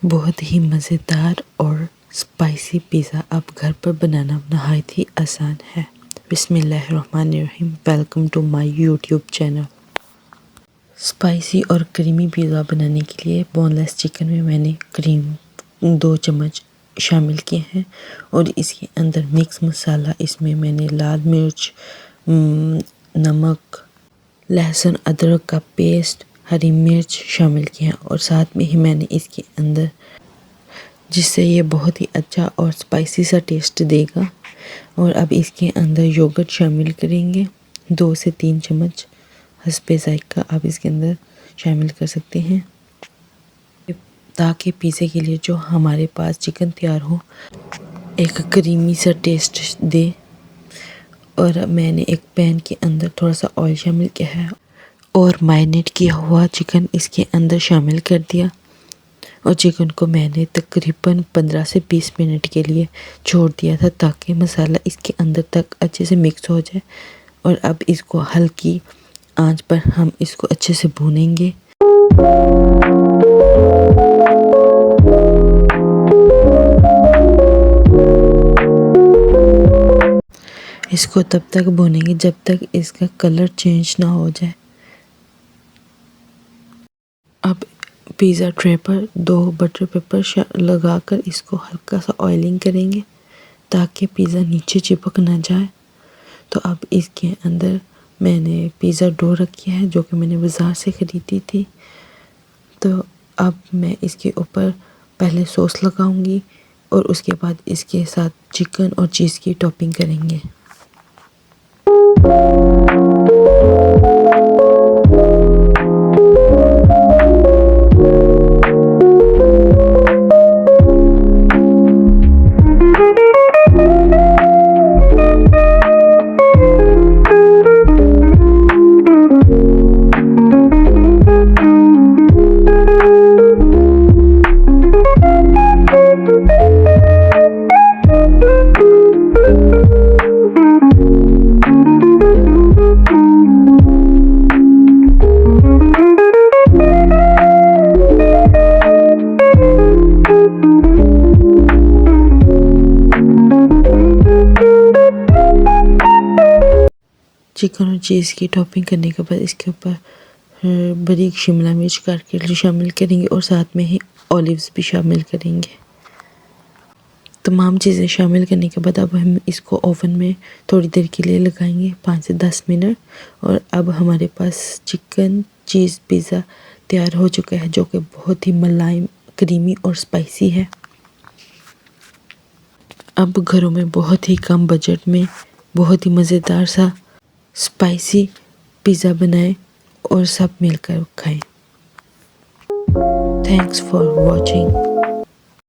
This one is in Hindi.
बहुत ही मज़ेदार और स्पाइसी पिज़्ज़ा अब घर पर बनाना नहायत ही आसान है। बिस्मिल्लाहिर्रहमानिर्रहीम। Welcome to my YouTube channel. Spicy और क्रीमी पिज़्ज़ा बनाने के लिए बोनलेस चिकन में मैंने क्रीम 2 चम्मच शामिल किए हैं और इसके अंदर मिक्स मसाला इसमें मैंने लाल मिर्च, नमक, लहसुन अदरक का पेस्ट, हरी मिर्च शामिल किए हैं और साथ में ही मैंने इसके अंदर, जिससे ये बहुत ही अच्छा और स्पाइसी सा टेस्ट देगा। और अब इसके अंदर योगर्ट शामिल करेंगे 2 से 3 चम्मच हस्बे ज़ायक़ा आप इसके अंदर शामिल कर सकते हैं, ताकि पिज़्ज़े के लिए जो हमारे पास चिकन तैयार हो एक क्रीमी सा टेस्ट दे। और मैंने एक पैन के अंदर थोड़ा सा ऑयल शामिल किया है और मैरिनेट किया हुआ चिकन इसके अंदर शामिल कर दिया और चिकन को मैंने तकरीबन 15 से 20 मिनट के लिए छोड़ दिया था ताकि मसाला इसके अंदर तक अच्छे से मिक्स हो जाए। और अब इसको हल्की आंच पर हम इसको अच्छे से भूनेंगे। इसको तब तक भूनेंगे जब तक इसका कलर चेंज ना हो जाए। अब पिज़्ज़ा ट्रे पर 2 बटर पेपर लगाकर इसको हल्का सा ऑयलिंग करेंगे ताकि पिज़्ज़ा नीचे चिपक ना जाए। तो अब इसके अंदर मैंने पिज़्ज़ा डो रखी है जो कि मैंने बाज़ार से ख़रीदी थी। तो अब मैं इसके ऊपर पहले सॉस लगाऊंगी और उसके बाद इसके साथ चिकन और चीज़ की टॉपिंग करेंगे। चिकन और चीज़ की टॉपिंग करने के बाद इसके ऊपर बारीक शिमला मिर्च काट के शामिल करेंगे और साथ में ही ऑलिव्स भी शामिल करेंगे। तमाम चीज़ें शामिल करने के बाद अब हम इसको ओवन में थोड़ी देर के लिए लगाएंगे 5 से 10 मिनट। और अब हमारे पास चिकन चीज़ पिज़्ज़ा तैयार हो चुका है जो कि बहुत ही मुलायम, क्रीमी और स्पाइसी है। अब घरों में बहुत ही कम बजट में बहुत ही मज़ेदार सा स्पाइसी पिज़्ज़ा बनाएं और सब मिलकर खाएं। Thanks for watching.